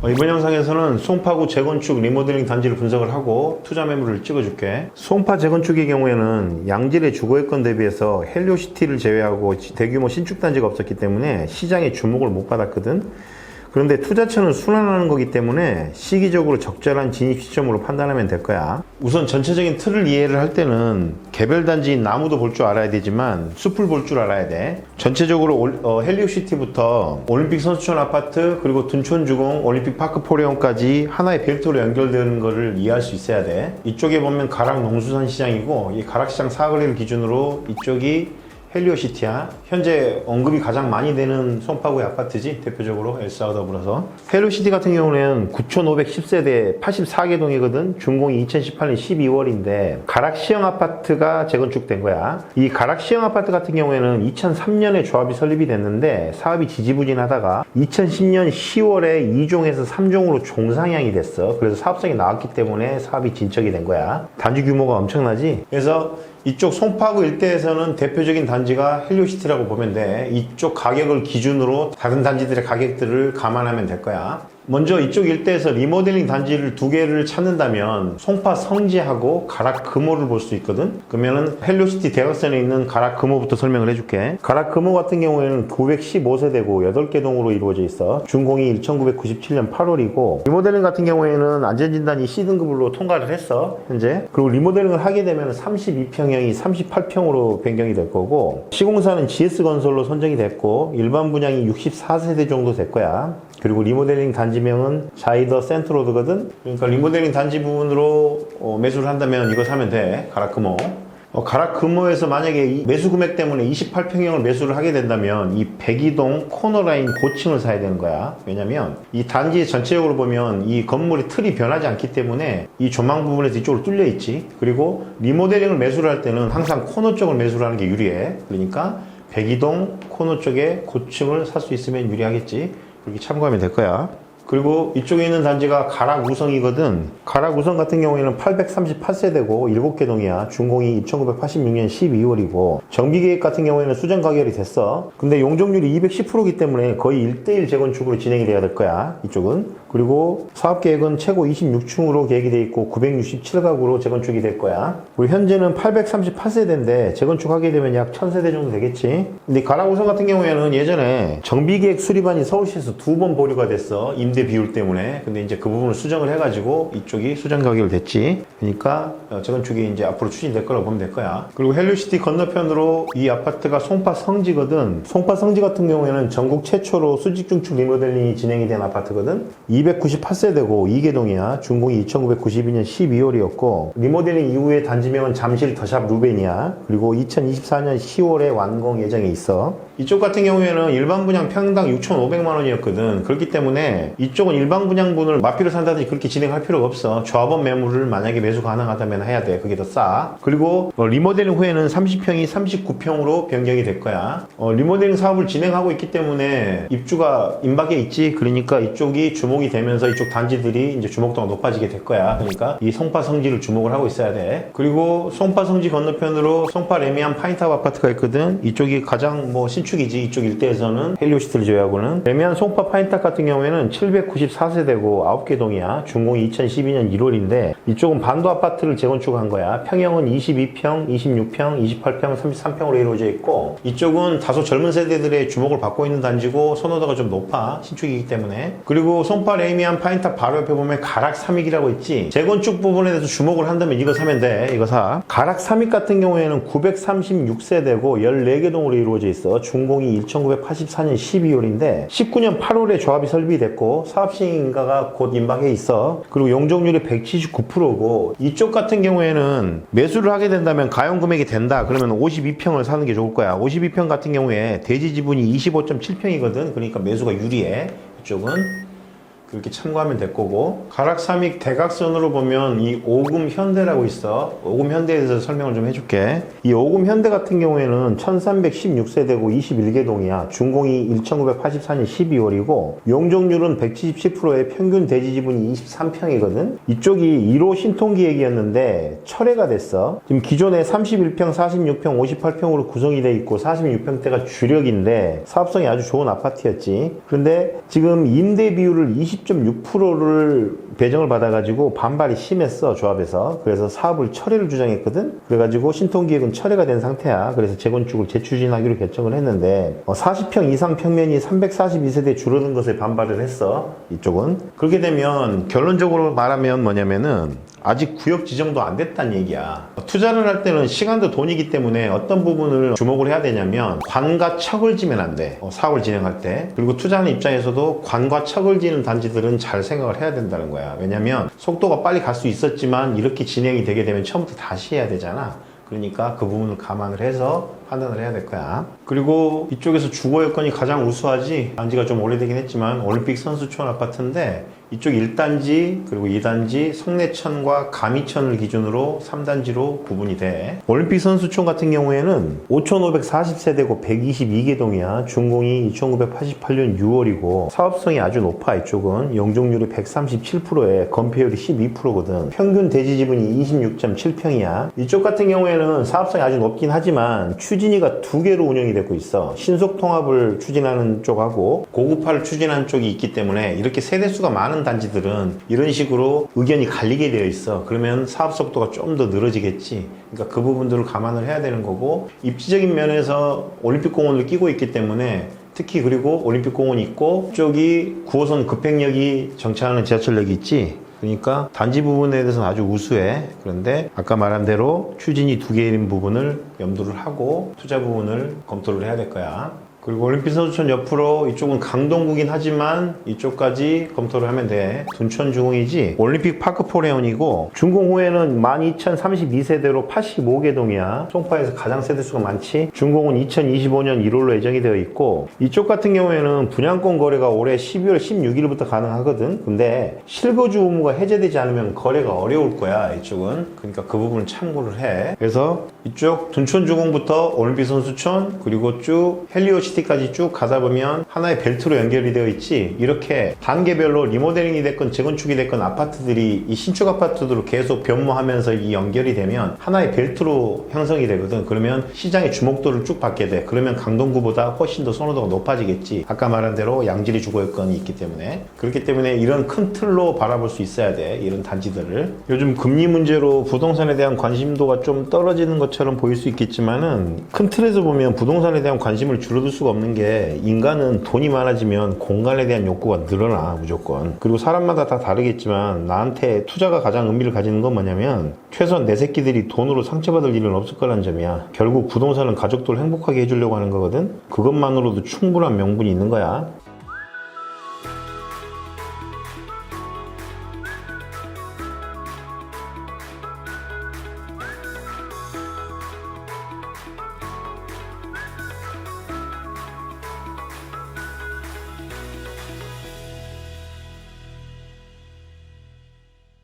이번 영상에서는 송파구 재건축 리모델링 단지를 분석을 하고 투자 매물을 찍어줄게. 송파 재건축의 경우에는 양질의 주거여건 대비해서 헬리오시티를 제외하고 대규모 신축 단지가 없었기 때문에 시장에 주목을 못 받았거든. 그런데 투자처는 순환하는 거기 때문에 시기적으로 적절한 진입 시점으로 판단하면 될 거야. 우선 전체적인 틀을 이해를 할 때는 개별 단지인 나무도 볼 줄 알아야 되지만 숲을 볼 줄 알아야 돼. 전체적으로 헬리오시티부터 올림픽 선수촌 아파트 그리고 둔촌주공 올림픽 파크 포레온까지 하나의 벨트로 연결되는 것을 이해할 수 있어야 돼. 이쪽에 보면 가락 농수산 시장이고 이 가락시장 사거리를 기준으로 이쪽이 헬리오시티야. 현재 언급이 가장 많이 되는 송파구의 아파트지, 대표적으로 엘사와 더불어서. 헬리오시티 같은 경우는 9,510세대 84개 동이거든. 준공이 2018년 12월인데 가락시형 아파트가 재건축된 거야. 이 가락시형 아파트 같은 경우에는 2003년에 조합이 설립이 됐는데 사업이 지지부진하다가 2010년 10월에 2종에서 3종으로 종상향이 됐어. 그래서 사업성이 나왔기 때문에 사업이 진척이 된 거야. 단지 규모가 엄청나지. 그래서 이쪽 송파구 일대에서는 대표적인 단지가 헬리오시티라고 보면 돼. 이쪽 가격을 기준으로 다른 단지들의 가격들을 감안하면 될 거야. 먼저 이쪽 일대에서 리모델링 단지를 두 개를 찾는다면 송파 성지하고 가락 금호를 볼 수 있거든. 그러면은 헬리오시티 대각선에 있는 가락 금호부터 설명을 해줄게. 가락 금호 같은 경우에는 915세대고 8개 동으로 이루어져 있어. 준공이 1997년 8월이고 리모델링 같은 경우에는 안전진단이 C등급으로 통과를 했어 현재. 그리고 리모델링을 하게 되면 32평형이 38평으로 변경이 될 거고 시공사는 GS건설로 선정이 됐고 일반 분양이 64세대 정도 될 거야. 그리고 리모델링 단지명은 자이더 센트로드거든. 그러니까 리모델링 단지 부분으로 매수를 한다면 이거 사면 돼. 가락금호. 가락금호에서 만약에 이 매수 금액 때문에 28평형을 매수를 하게 된다면 이 백이동 코너라인 고층을 사야 되는 거야. 왜냐면 이 단지 전체적으로 보면 이 건물의 틀이 변하지 않기 때문에 이 조망 부분에서 이쪽으로 뚫려 있지. 그리고 리모델링을 매수를 할 때는 항상 코너 쪽을 매수를 하는 게 유리해. 그러니까 백이동 코너 쪽에 고층을 살 수 있으면 유리하겠지. 그렇게 참고하면 될 거야. 그리고 이쪽에 있는 단지가 가락우성이거든. 가락우성 같은 경우에는 838세대고 7개 동이야. 준공이 1986년 12월이고 정비계획 같은 경우에는 수정 가결이 됐어. 근데 용적률이 210%이기 때문에 거의 1:1 재건축으로 진행이 돼야 될 거야. 이쪽은. 그리고 사업계획은 최고 26층으로 계획이 돼 있고 967가구로 재건축이 될 거야. 그리고 현재는 838세대인데 재건축하게 되면 약 1000세대 정도 되겠지. 근데 가락우성 같은 경우에는 예전에 정비계획 수리반이 서울시에서 2번 보류가 됐어. 임대 비율 때문에. 근데 이제 그 부분을 수정을 해가지고 이쪽이 수정 가격이 됐지. 그러니까 재건축이 이제 앞으로 추진될 거라고 보면 될 거야. 그리고 헬리오시티 건너편으로 이 아파트가 송파 성지거든. 송파 성지 같은 경우에는 전국 최초로 수직 중축 리모델링이 진행이 된 아파트거든. 298세대고 2개동이야. 준공이 1992년 12월이었고 리모델링 이후에 단지명은 잠실 더샵 루벤이야. 그리고 2024년 10월에 완공 예정에 있어. 이쪽 같은 경우에는 일반 분양 평당 6,500만 원이었거든. 그렇기 때문에 이쪽은 일반 분양분을 마피로 산다든지 그렇게 진행할 필요가 없어. 조합원 매물을 만약에 매수 가능하다면 해야 돼. 그게 더 싸. 그리고 리모델링 후에는 30평이 39평으로 변경이 될 거야. 리모델링 사업을 진행하고 있기 때문에 입주가 임박에 있지. 그러니까 이쪽이 주목이 되면서 이쪽 단지들이 이제 주목도가 높아지게 될 거야. 그러니까 이 송파 성지를 주목을 하고 있어야 돼. 그리고 송파 성지 건너편으로 송파 레미안 파인타워 아파트가 있거든. 이쪽이 가장 신축이지. 이쪽 일대에서는 헬리오시티를 제외하고는. 레미안 송파 파인타워 같은 경우에는 794세대고 9개 동이야. 준공이 2012년 1월인데 이쪽은 반도 아파트를 재건축한 거야. 평형은 22평, 26평, 28평, 33평으로 이루어져 있고 이쪽은 다소 젊은 세대들의 주목을 받고 있는 단지고 선호도가 좀 높아. 신축이기 때문에. 그리고 송파 레미안 파인타워 바로 옆에 보면 가락 삼익이라고 있지. 재건축 부분에 대해서 주목을 한다면 이거 사면 돼. 이거 사. 가락 삼익 같은 경우에는 936세대고 14개 동으로 이루어져 있어. 준공이 1984년 12월인데 19년 8월에 조합이 설립이 됐고 사업시행인가가 곧 임박해 있어. 그리고 용적률이 179%고 이쪽 같은 경우에는 매수를 하게 된다면 가용 금액이 된다. 그러면 52평을 사는 게 좋을 거야. 52평 같은 경우에 대지 지분이 25.7평이거든. 그러니까 매수가 유리해. 이쪽은. 그렇게 참고하면 될 거고 가락 삼익 대각선으로 보면 이 오금 현대라고 있어. 오금 현대에 대해서 설명을 좀 해줄게. 이 오금 현대 같은 경우에는 1316세대고 21개 동이야. 준공이 1984년 12월이고 용적률은 170%의 평균 대지 지분이 23평이거든. 이쪽이 1호 신통기획이었는데 철회가 됐어. 지금 기존에 31평, 46평, 58평으로 구성이 돼 있고 46평대가 주력인데 사업성이 아주 좋은 아파트였지. 그런데 지금 임대 비율을 20.6%를 배정을 받아가지고 반발이 심했어, 조합에서. 그래서 사업을 철회를 주장했거든. 그래가지고 신통기획은 철회가 된 상태야. 그래서 재건축을 재추진하기로 결정을 했는데 40평 이상 평면이 342세대 줄어든 것에 반발을 했어, 이쪽은. 그렇게 되면 결론적으로 말하면 뭐냐면은 아직 구역 지정도 안 됐다는 얘기야. 투자를 할 때는 시간도 돈이기 때문에 어떤 부분을 주목을 해야 되냐면 관과 척을 지면 안 돼, 사업을 진행할 때. 그리고 투자하는 입장에서도 관과 척을 지는 단지들은 잘 생각을 해야 된다는 거야. 왜냐면 속도가 빨리 갈 수 있었지만 이렇게 진행이 되게 되면 처음부터 다시 해야 되잖아. 그러니까 그 부분을 감안을 해서 판단을 해야 될 거야. 그리고 이쪽에서 주거 여건이 가장 우수하지, 단지가 좀 오래되긴 했지만 올림픽 선수촌 아파트인데 이쪽 1단지 그리고 2단지 성내천과 가미천을 기준으로 3단지로 구분이 돼. 올림픽 선수촌 같은 경우에는 5,540세대고 122개 동이야. 준공이 1988년 6월이고 사업성이 아주 높아. 이쪽은 용적률이 137%에 건폐율이 12%거든. 평균 대지 지분이 26.7평이야. 이쪽 같은 경우에는 사업성이 아주 높긴 하지만 추진위가 2개로 운영이 되고 있어. 신속통합을 추진하는 쪽하고 고급화를 추진하는 쪽이 있기 때문에 이렇게 세대수가 많은 단지들은 이런 식으로 의견이 갈리게 되어 있어. 그러면 사업 속도가 좀 더 늘어지겠지. 그러니까 그 부분들을 감안을 해야 되는 거고, 입지적인 면에서 올림픽공원을 끼고 있기 때문에 특히, 그리고 올림픽공원이 있고 이쪽이 9호선 급행역이 정차하는 지하철역이 있지. 그러니까 단지 부분에 대해서는 아주 우수해. 그런데 아까 말한 대로 추진이 2개인 부분을 염두를 하고 투자 부분을 검토를 해야 될 거야. 그리고 올림픽 선수촌 옆으로 이쪽은 강동구긴 하지만 이쪽까지 검토를 하면 돼. 둔촌 주공이지. 올림픽 파크 포레온이고 준공 후에는 12,032세대로 85개 동이야. 송파에서 가장 세대수가 많지. 준공은 2025년 1월로 예정이 되어 있고 이쪽 같은 경우에는 분양권 거래가 올해 12월 16일부터 가능하거든. 근데 실거주 의무가 해제되지 않으면 거래가 어려울 거야, 이쪽은. 그러니까 그 부분을 참고를 해. 그래서 이쪽 둔촌 주공부터 올림픽 선수촌 그리고 쭉 헬리오시티까지 쭉 가다 보면 하나의 벨트로 연결이 되어 있지. 이렇게 단계별로 리모델링이 됐건 재건축이 됐건 아파트들이 이 신축 아파트들로 계속 변모하면서 이 연결이 되면 하나의 벨트로 형성이 되거든. 그러면 시장의 주목도를 쭉 받게 돼. 그러면 강동구보다 훨씬 더 선호도가 높아지겠지. 아까 말한 대로 양질의 주거 여건이 있기 때문에. 그렇기 때문에 이런 큰 틀로 바라볼 수 있어야 돼, 이런 단지들을. 요즘 금리 문제로 부동산에 대한 관심도가 좀 떨어지는 것처럼 보일 수 있겠지만은 큰 틀에서 보면 부동산에 대한 관심을 줄어들 수가 없는 게, 인간은 돈이 많아지면 공간에 대한 욕구가 늘어나, 무조건. 그리고 사람마다 다 다르겠지만 나한테 투자가 가장 의미를 가지는 건 뭐냐면 최소한 내 새끼들이 돈으로 상처받을 일은 없을 거라는 점이야. 결국 부동산은 가족들 행복하게 해주려고 하는 거거든. 그것만으로도 충분한 명분이 있는 거야.